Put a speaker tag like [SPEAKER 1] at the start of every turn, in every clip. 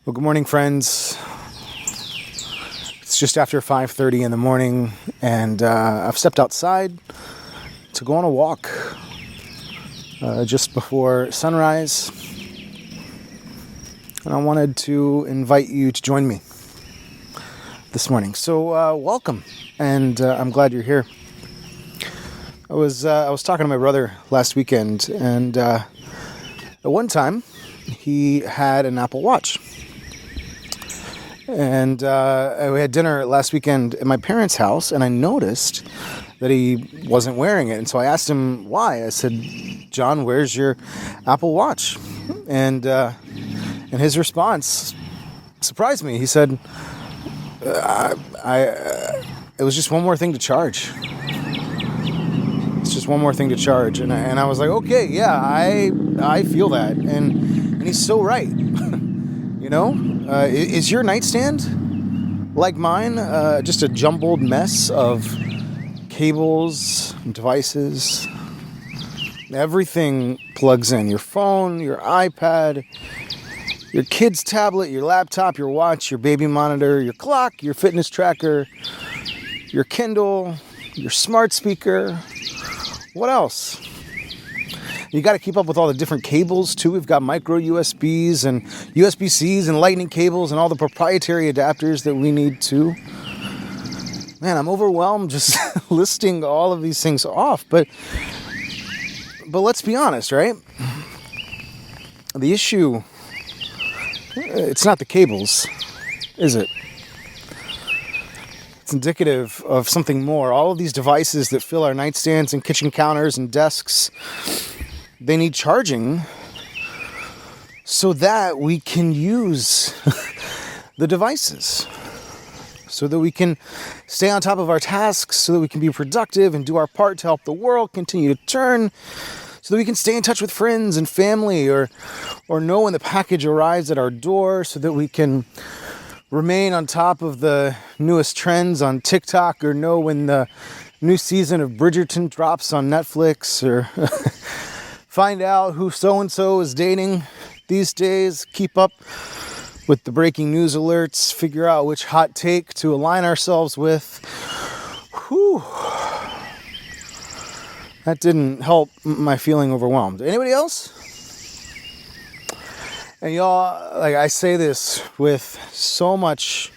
[SPEAKER 1] Well, good morning, friends. It's just after 5:30 in the morning, and I've stepped outside to go on a walk just before sunrise. And I wanted to invite you to join me this morning. So welcome, and I'm glad you're here. I was talking to my brother last weekend, and at one time he had an Apple Watch. And we had dinner last weekend at my parents' house, and I noticed that he wasn't wearing it. And so I asked him why. I said, "John, where's your Apple Watch?" And his response surprised me. He said, "It was just one more thing to charge. It's just one more thing to charge." And I was like, "Okay, yeah, I feel that." And he's so right. You know, is your nightstand like mine just a jumbled mess of cables and devices? Everything plugs in. Your phone, your iPad, your kid's tablet, your laptop, your watch, your baby monitor, your clock, your fitness tracker, your Kindle, your smart speaker. What else? You got to keep up with all the different cables too. We've got micro USBs and USB-Cs and lightning cables and all the proprietary adapters that we need too. Man, I'm overwhelmed just listing all of these things off. But let's be honest, right? The issue, it's not the cables, is it? It's indicative of something more. All of these devices that fill our nightstands and kitchen counters and desks, they need charging so that we can use the devices, so that we can stay on top of our tasks, so that we can be productive and do our part to help the world continue to turn, so that we can stay in touch with friends and family, or know when the package arrives at our door, so that we can remain on top of the newest trends on TikTok, or know when the new season of Bridgerton drops on Netflix, or find out who so-and-so is dating these days, keep up with the breaking news alerts, figure out which hot take to align ourselves with. Whew. That didn't help my feeling overwhelmed. Anybody else? And y'all, like, I say this with so much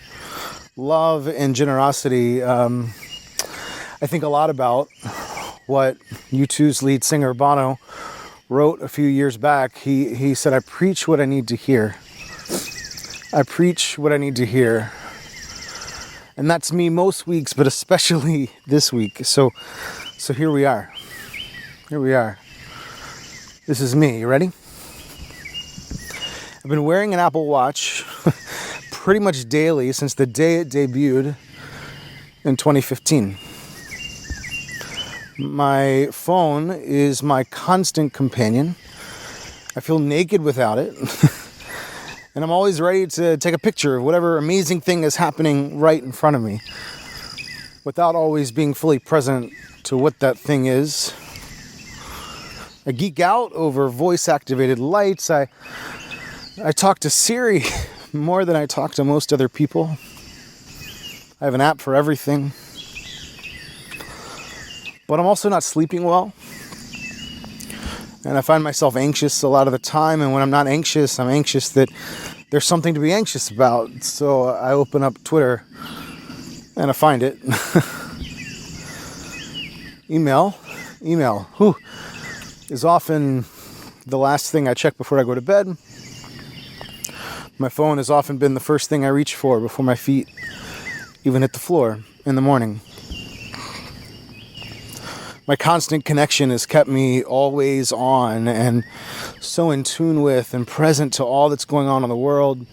[SPEAKER 1] love and generosity. I think a lot about what U2's lead singer Bono wrote a few years back. He said, "I preach what I need to hear. I preach what I need to hear." And that's me most weeks, but especially this week. So here we are. Here we are. This is me. You ready? I've been wearing an Apple Watch pretty much daily since the day it debuted in 2015. My phone is my constant companion. I feel naked without it. And I'm always ready to take a picture of whatever amazing thing is happening right in front of me, without always being fully present to what that thing is. I geek out over voice-activated lights. I talk to Siri more than I talk to most other people. I have an app for everything. But I'm also not sleeping well. And I find myself anxious a lot of the time. And when I'm not anxious, I'm anxious that there's something to be anxious about. So I open up Twitter and I find it. Email is often the last thing I check before I go to bed. My phone has often been the first thing I reach for before my feet even hit the floor in the morning. My constant connection has kept me always on and so in tune with and present to all that's going on in the world.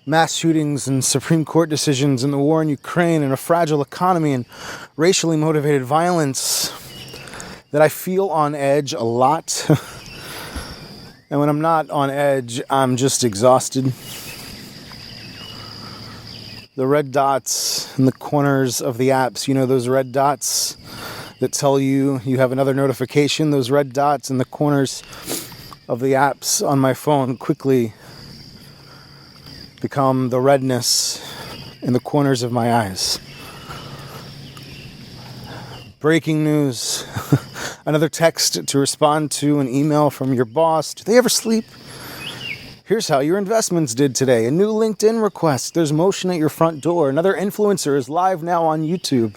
[SPEAKER 1] Mass shootings and Supreme Court decisions and the war in Ukraine and a fragile economy and racially motivated violence, that I feel on edge a lot. And when I'm not on edge, I'm just exhausted. The red dots in the corners of the apps, you know, those red dots that tell you have another notification, those red dots in the corners of the apps on my phone quickly become the redness in the corners of my eyes. Breaking news. Another text to respond to an email from your boss. Do they ever sleep? Here's how your investments did today. A new LinkedIn request. There's motion at your front door. Another influencer is live now on YouTube.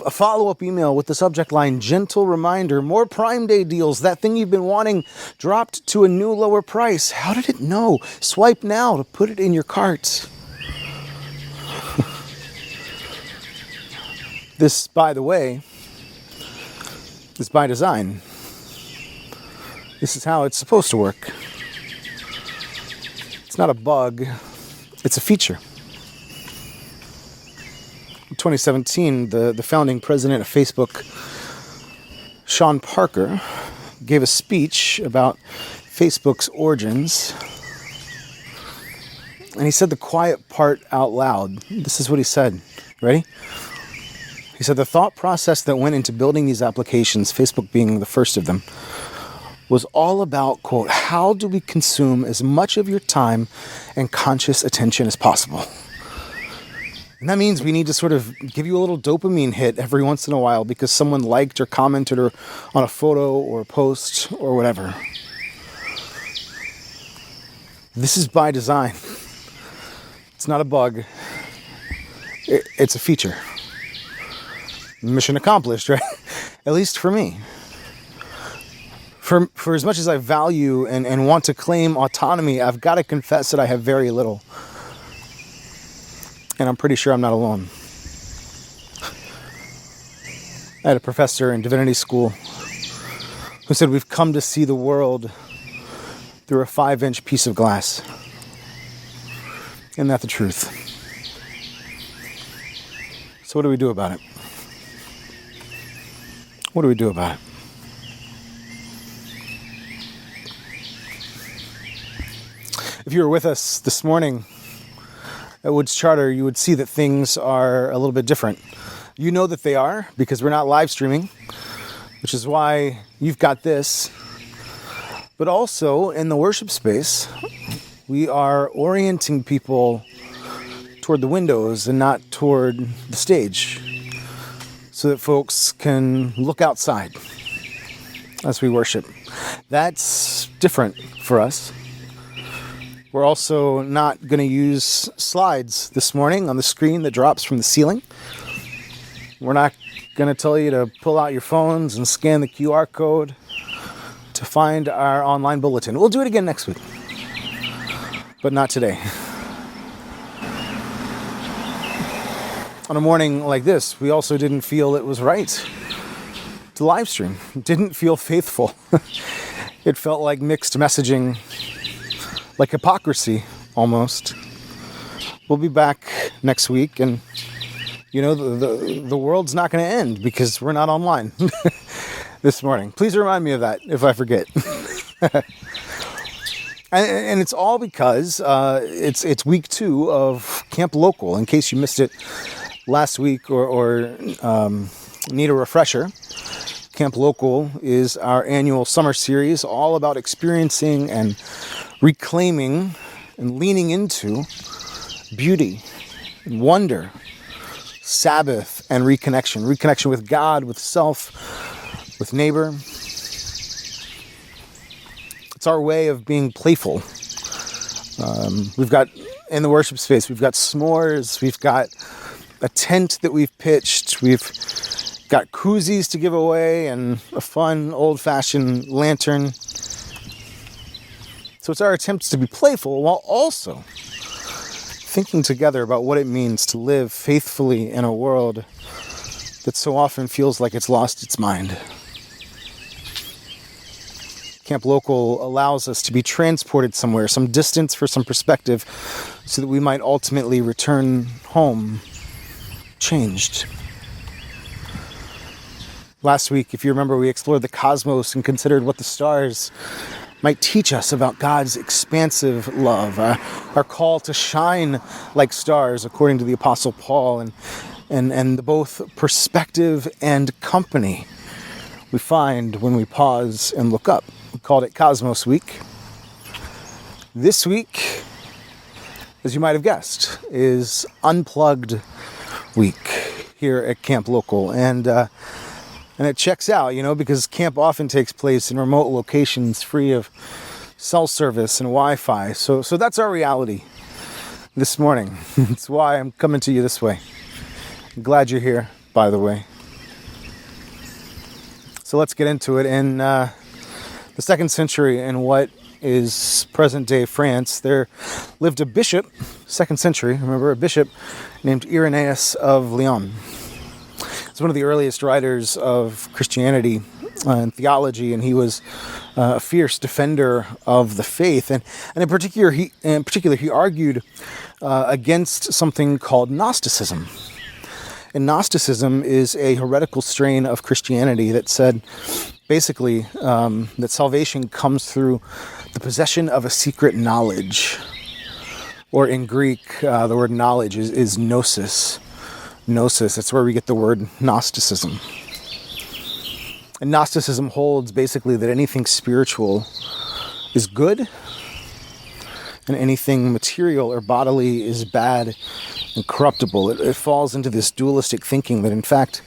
[SPEAKER 1] A follow-up email with the subject line, gentle reminder, more Prime Day deals. That thing you've been wanting dropped to a new lower price. How did it know? Swipe now to put it in your cart. This, by the way, is by design. This is how it's supposed to work. It's not a bug, it's a feature. In 2017, the founding president of Facebook, Sean Parker, gave a speech about Facebook's origins. And he said the quiet part out loud. This is what he said. Ready? He said the thought process that went into building these applications, Facebook being the first of them, was all about, quote, how do we consume as much of your time and conscious attention as possible? And that means we need to sort of give you a little dopamine hit every once in a while because someone liked or commented on a photo or a post or whatever. This is by design. It's not a bug. It's a feature. Mission accomplished, right? At least for me. For as much as I value and want to claim autonomy, I've got to confess that I have very little. And I'm pretty sure I'm not alone. I had a professor in divinity school who said we've come to see the world through a 5-inch piece of glass. Isn't that the truth? So what do we do about it? What do we do about it? If you were with us this morning at Woods Charter, you would see that things are a little bit different. You know that they are because we're not live streaming, which is why you've got this. But also in the worship space, we are orienting people toward the windows and not toward the stage so that folks can look outside as we worship. That's different for us. We're also not going to use slides this morning on the screen that drops from the ceiling. We're not going to tell you to pull out your phones and scan the QR code to find our online bulletin. We'll do it again next week, but not today. On a morning like this, we also didn't feel it was right to live stream. It didn't feel faithful. It felt like mixed messaging, like hypocrisy almost. We'll be back next week, and you know the world's not going to end because we're not online this morning. Please remind me of that if I forget. And it's all because it's week 2 of Camp Local. In case you missed it last week or need a refresher, Camp Local is our annual summer series all about experiencing and reclaiming and leaning into beauty and wonder, Sabbath and reconnection with God, with self, with neighbor. It's our way of being playful. We've got, in the worship space, we've got s'mores, we've got a tent that we've pitched, we've got koozies to give away, and a fun old-fashioned lantern. So it's our attempts to be playful while also thinking together about what it means to live faithfully in a world that so often feels like it's lost its mind. Camp Local allows us to be transported somewhere, some distance for some perspective, so that we might ultimately return home changed. Last week, if you remember, we explored the cosmos and considered what the stars might teach us about God's expansive love, our call to shine like stars, according to the Apostle Paul, and both perspective and company we find when we pause and look up. We called it Cosmos Week. This week, as you might have guessed, is Unplugged week here at Camp Local. And it checks out, because camp often takes place in remote locations free of cell service and Wi-Fi. So that's our reality this morning. That's why I'm coming to you this way. I'm glad you're here, by the way. So let's get into it. In the 2nd century, in what is present-day France, there lived a bishop, 2nd century, remember, a bishop named Irenaeus of Lyon. He's one of the earliest writers of Christianity and theology, and he was a fierce defender of the faith. And in particular, he argued against something called Gnosticism. And Gnosticism is a heretical strain of Christianity that said, basically, that salvation comes through the possession of a secret knowledge. Or in Greek, the word knowledge is gnosis. Gnosis, that's where we get the word Gnosticism. And Gnosticism holds basically that anything spiritual is good, and anything material or bodily is bad and corruptible. It falls into this dualistic thinking that, in fact,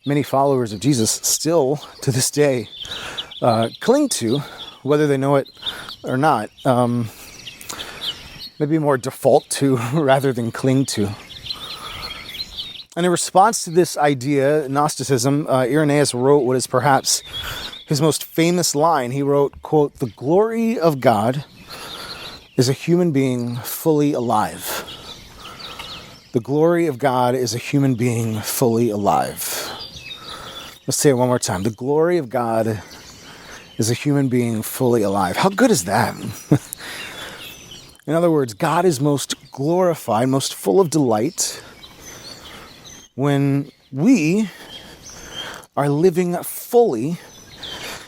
[SPEAKER 1] many followers of Jesus still, to this day, cling to, whether they know it or not. Maybe more default to rather than cling to. And in response to this idea, Gnosticism, Irenaeus wrote what is perhaps his most famous line. He wrote, quote, "The glory of God is a human being fully alive." The glory of God is a human being fully alive. Let's say it one more time. The glory of God is a human being fully alive. How good is that? In other words, God is most glorified, most full of delight when we are living fully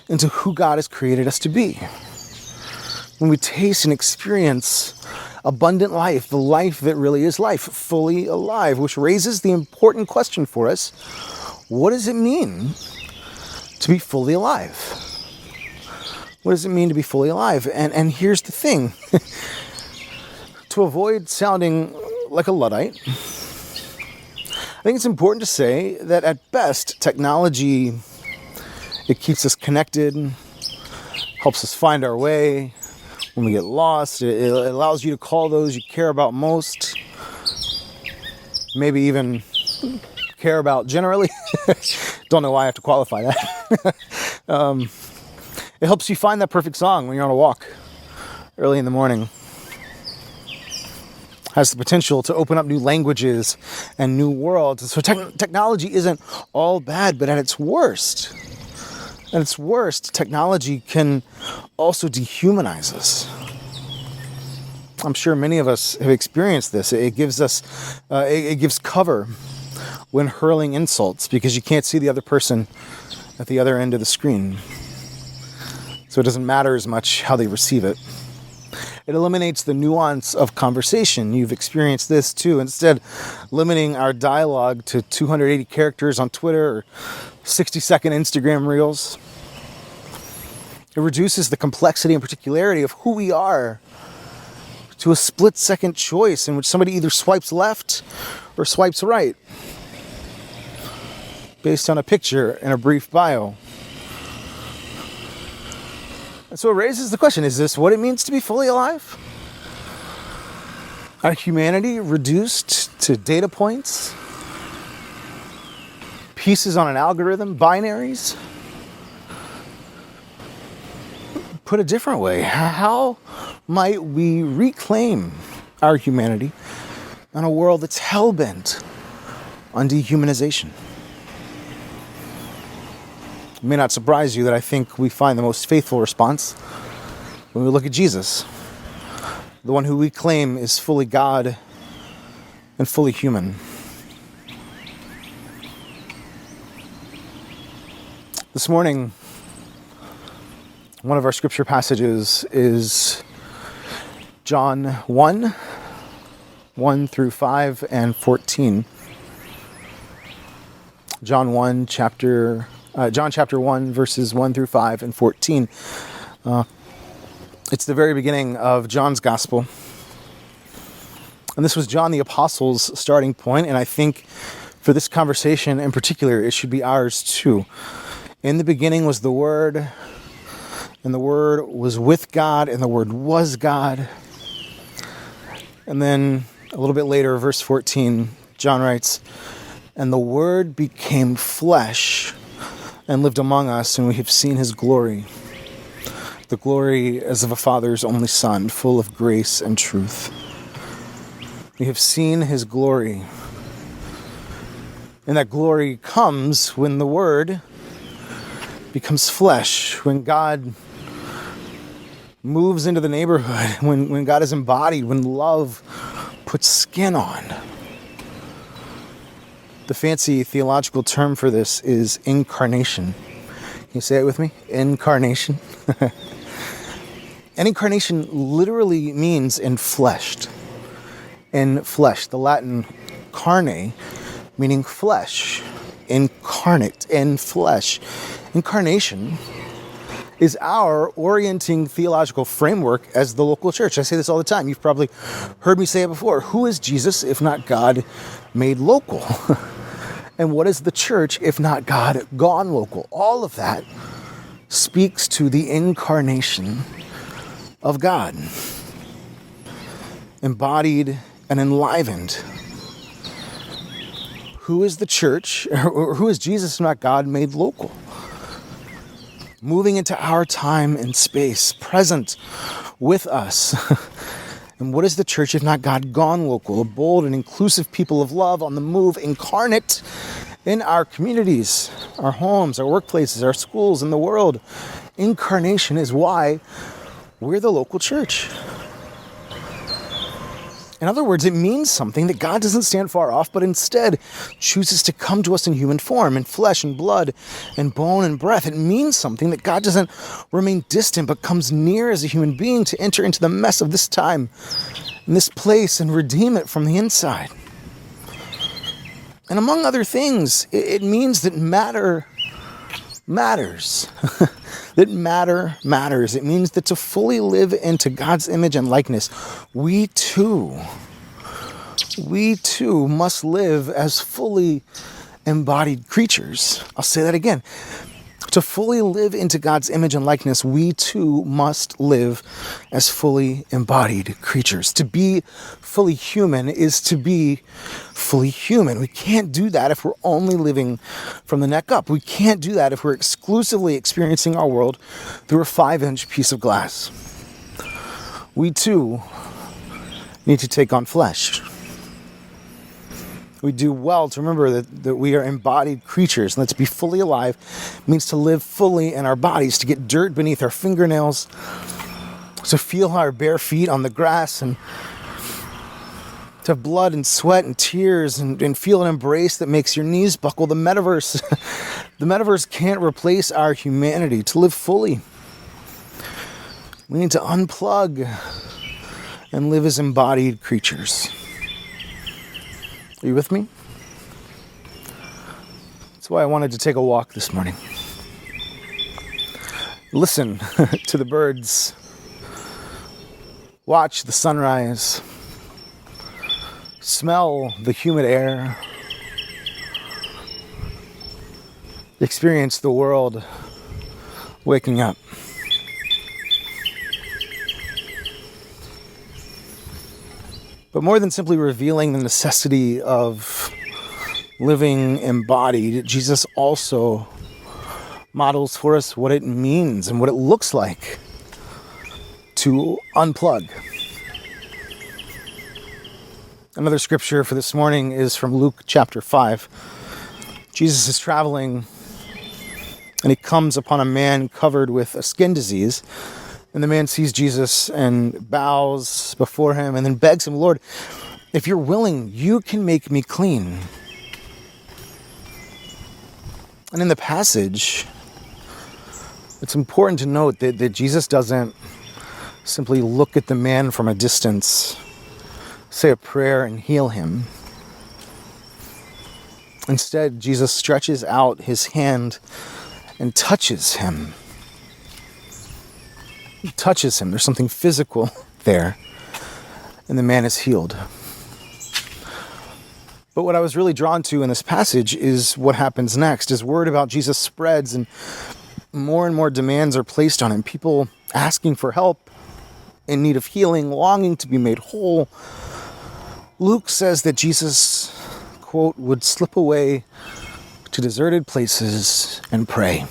[SPEAKER 1] into who God has created us to be. When we taste and experience abundant life, the life that really is life, fully alive, which raises the important question for us: what does it mean to be fully alive? What does it mean to be fully alive? And here's the thing. To avoid sounding like a Luddite, I think it's important to say that at best, technology, it keeps us connected, helps us find our way when we get lost. It allows you to call those you care about most, maybe even care about generally. Don't know why I have to qualify that. It helps you find that perfect song when you're on a walk early in the morning. Has the potential to open up new languages and new worlds. So technology isn't all bad, but at its worst, technology can also dehumanize us. I'm sure many of us have experienced this. It gives cover when hurling insults because you can't see the other person at the other end of the screen. So it doesn't matter as much how they receive it. It eliminates the nuance of conversation. You've experienced this too. Instead, limiting our dialogue to 280 characters on Twitter or 60-second Instagram reels. It reduces the complexity and particularity of who we are to a split-second choice in which somebody either swipes left or swipes right based on a picture and a brief bio. And so it raises the question, is this what it means to be fully alive? Our humanity reduced to data points, pieces on an algorithm, binaries? Put a different way, how might we reclaim our humanity in a world that's hell-bent on dehumanization? It may not surprise you that I think we find the most faithful response when we look at Jesus, the one who we claim is fully God and fully human. This morning, one of our scripture passages is John 1, 1 through 5 and 14. John chapter 1, verses 1 through 5 and 14. It's the very beginning of John's gospel. And this was John the Apostle's starting point, and I think for this conversation in particular, it should be ours too. In the beginning was the Word, and the Word was with God, and the Word was God. And then a little bit later, verse 14, John writes, "And the Word became flesh and lived among us, and we have seen his glory, the glory as of a Father's only Son, full of grace and truth." We have seen his glory. And that glory comes when the Word becomes flesh, when God moves into the neighborhood, when God is embodied, when love puts skin on. The fancy theological term for this is incarnation. Can you say it with me? Incarnation. And incarnation literally means enfleshed. In flesh, the Latin carne, meaning flesh, incarnate, in flesh. Incarnation is our orienting theological framework as the local church. I say this all the time. You've probably heard me say it before. Who is Jesus if not God made local? And what is the church if not God gone local? All of that speaks to the incarnation of God, embodied and enlivened. Who is the church, or who is Jesus if not God made local? Moving into our time and space, present with us. And what is the church if not God gone local? A bold and inclusive people of love on the move, incarnate in our communities, our homes, our workplaces, our schools, in the world. Incarnation is why we're the local church. In other words, it means something that God doesn't stand far off, but instead chooses to come to us in human form, in flesh and blood and bone and breath. It means something that God doesn't remain distant, but comes near as a human being to enter into the mess of this time, in this place, and redeem it from the inside. And among other things, it means that matter matters. That matter matters. It means that to fully live into God's image and likeness, we too must live as fully embodied creatures. I'll say that again. To fully live into God's image and likeness, we too must live as fully embodied creatures. To be fully human is to be fully human. We can't do that if we're only living from the neck up. We can't do that if we're exclusively experiencing our world through a 5-inch piece of glass. We too need to take on flesh. We do well to remember that we are embodied creatures. And that to be fully alive means to live fully in our bodies, to get dirt beneath our fingernails, to feel our bare feet on the grass, and to have blood and sweat and tears, and feel an embrace that makes your knees buckle. The metaverse can't replace our humanity. To live fully, we need to unplug and live as embodied creatures. Are you with me? That's why I wanted to take a walk this morning. Listen to the birds. Watch the sunrise. Smell the humid air. Experience the world waking up. But more than simply revealing the necessity of living embodied, Jesus also models for us what it means and what it looks like to unplug. Another scripture for this morning is from Luke chapter 5. Jesus is traveling and he comes upon a man covered with a skin disease. And the man sees Jesus and bows before him and then begs him, "Lord, if you're willing, you can make me clean." And in the passage, it's important to note that Jesus doesn't simply look at the man from a distance, say a prayer, and heal him. Instead, Jesus stretches out his hand and touches him. He touches him. There's something physical there. And the man is healed. But what I was really drawn to in this passage is what happens next. As word about Jesus spreads and more demands are placed on him, people asking for help, in need of healing, longing to be made whole, Luke says that Jesus, quote, would slip away to deserted places and pray.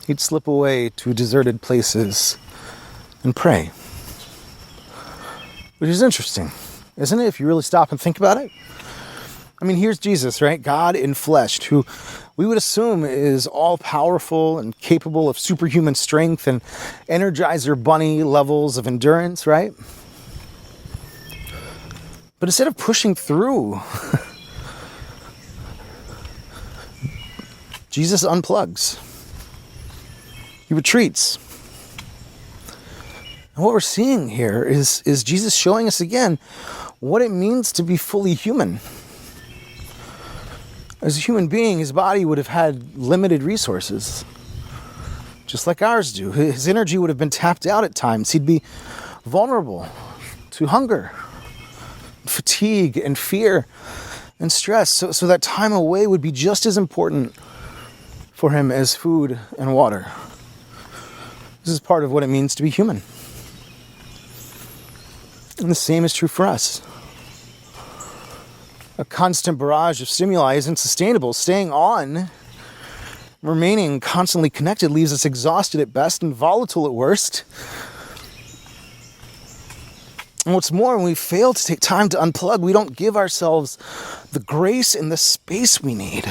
[SPEAKER 1] He'd slip away to deserted places and pray. Which is interesting, isn't it, if you really stop and think about it? I mean, here's Jesus, right? God in flesh, who we would assume is all-powerful and capable of superhuman strength and Energizer Bunny levels of endurance, right? But instead of pushing through, Jesus unplugs. He retreats. And what we're seeing here is Jesus showing us again what it means to be fully human. As a human being, his body would have had limited resources, just like ours do. His energy would have been tapped out at times. He'd be vulnerable to hunger, fatigue, and fear, and stress. So that time away would be just as important for him as food and water. This is part of what it means to be human. And the same is true for us. A constant barrage of stimuli isn't sustainable. Staying on, remaining constantly connected leaves us exhausted at best and volatile at worst. And what's more, when we fail to take time to unplug, we don't give ourselves the grace and the space we need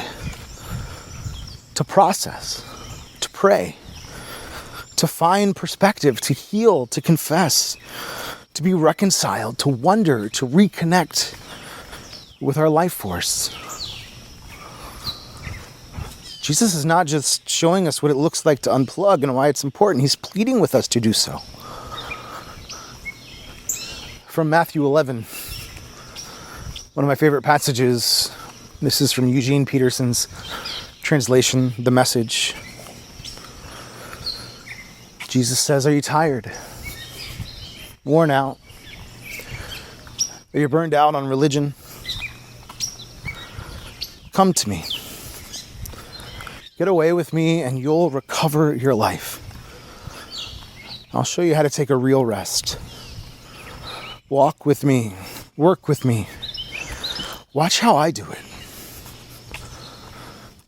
[SPEAKER 1] to process, to pray, to find perspective, to heal, to confess, to be reconciled, to wonder, to reconnect with our life force. Jesus is not just showing us what it looks like to unplug and why it's important. He's pleading with us to do so. From Matthew 11, one of my favorite passages. This is from Eugene Peterson's translation, The Message. Jesus says, "Are you tired? Worn out? Are you burned out on religion? Come to me. Get away with me and you'll recover your life. I'll show you how to take a real rest. Walk with me. Work with me. Watch how I do it.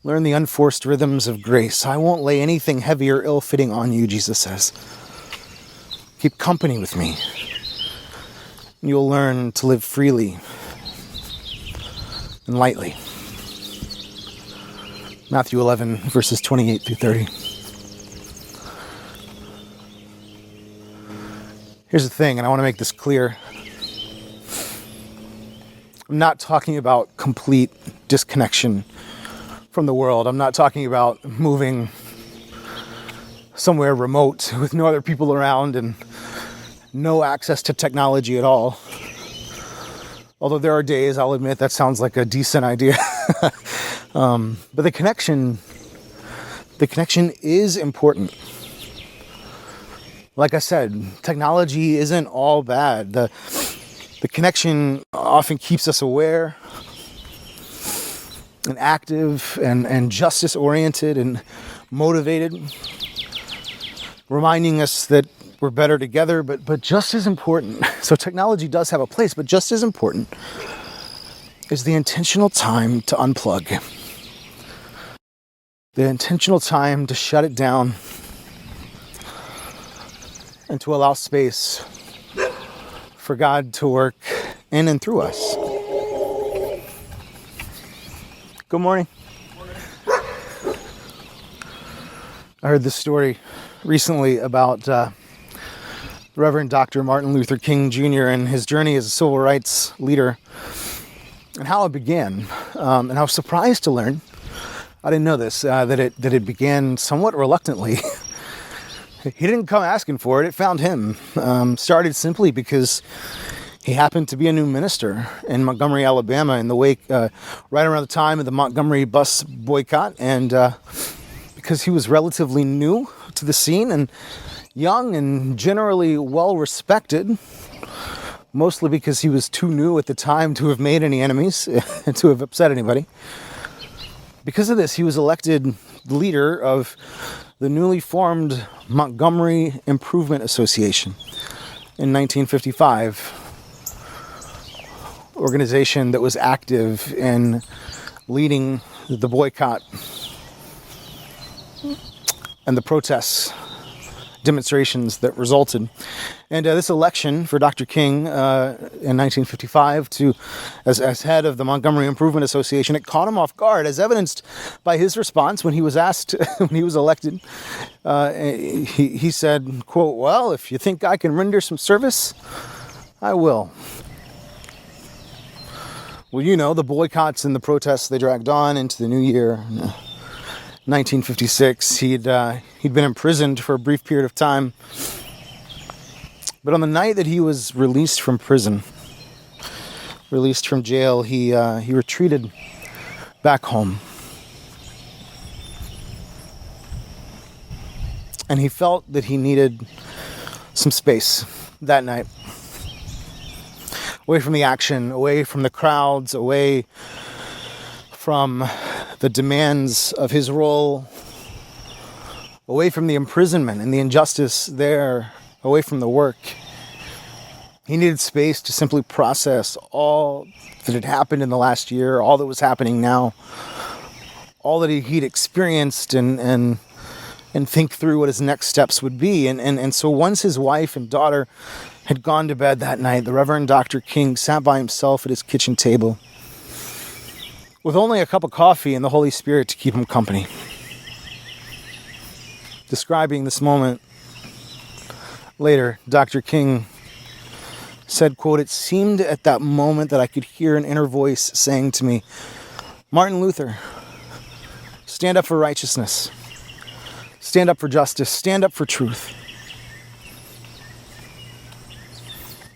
[SPEAKER 1] Learn the unforced rhythms of grace. I won't lay anything heavy or ill-fitting on you," Jesus says. "Keep company with me. And you'll learn to live freely and lightly." Matthew 11, verses 28 through 30. Here's the thing, and I want to make this clear. I'm not talking about complete disconnection from the world. I'm not talking about moving somewhere remote with no other people around and no access to technology at all. Although there are days, I'll admit, that sounds like a decent idea. But the connection is important. Like I said, technology isn't all bad. The connection often keeps us aware and active and justice-oriented and motivated, reminding us that we're better together, but just as important. So technology does have a place, but just as important is the intentional time to unplug. The intentional time to shut it down and to allow space for God to work in and through us. Good morning. I heard this story recently about Reverend Dr. Martin Luther King Jr. and his journey as a civil rights leader and how it began. And I was surprised to learn, I didn't know this, that it began somewhat reluctantly. He didn't come asking for it, it found him. Started simply because he happened to be a new minister in Montgomery, Alabama, in the wake, right around the time of the Montgomery bus boycott, and because he was relatively new to the scene and young and generally well respected, mostly because he was too new at the time to have made any enemies and to have upset anybody. Because of this, he was elected leader of the newly formed Montgomery Improvement Association in 1955, organization that was active in leading the boycott and the protests, demonstrations that resulted. And this election for Dr. King in 1955 as head of the Montgomery Improvement Association, it caught him off guard, as evidenced by his response when he was asked, when he was elected. He said, quote, "Well, if you think I can render some service, I will." Well, you know, the boycotts and the protests, they dragged on into the new year. 1956, he'd been imprisoned for a brief period of time. But on the night that he was released from prison, released from jail, he retreated back home. And he felt that he needed some space that night. Away from the action, away from the crowds, away from the demands of his role, away from the imprisonment and the injustice there, away from the work. He needed space to simply process all that had happened in the last year, all that was happening now, all that he'd experienced, and think through what his next steps would be. And so once his wife and daughter had gone to bed that night, the Reverend Dr. King sat by himself at his kitchen table with only a cup of coffee and the Holy Spirit to keep him company. Describing this moment later, Dr. King said, quote, "It seemed at that moment that I could hear an inner voice saying to me, 'Martin Luther, stand up for righteousness, stand up for justice, stand up for truth.'"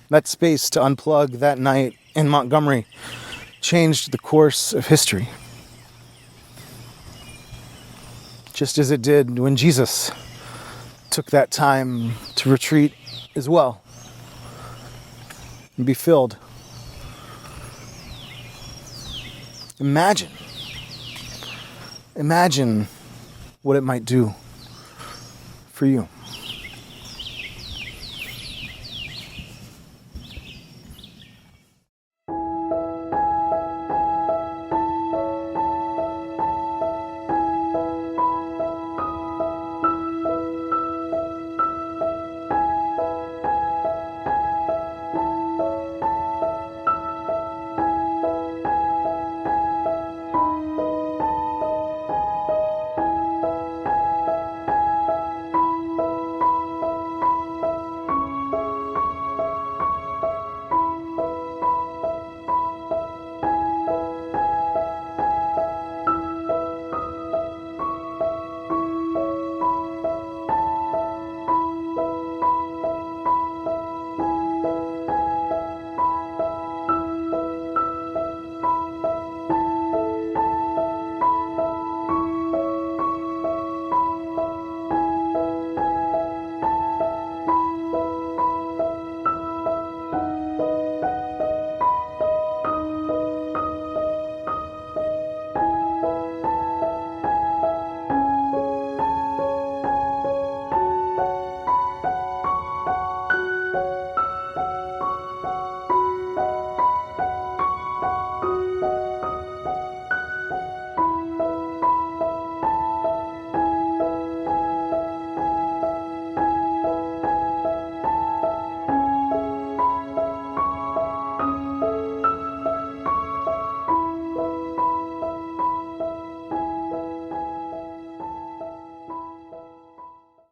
[SPEAKER 1] That space to unplug that night in Montgomery changed the course of history. Just as it did when Jesus took that time to retreat as well and be filled. Imagine what it might do for you.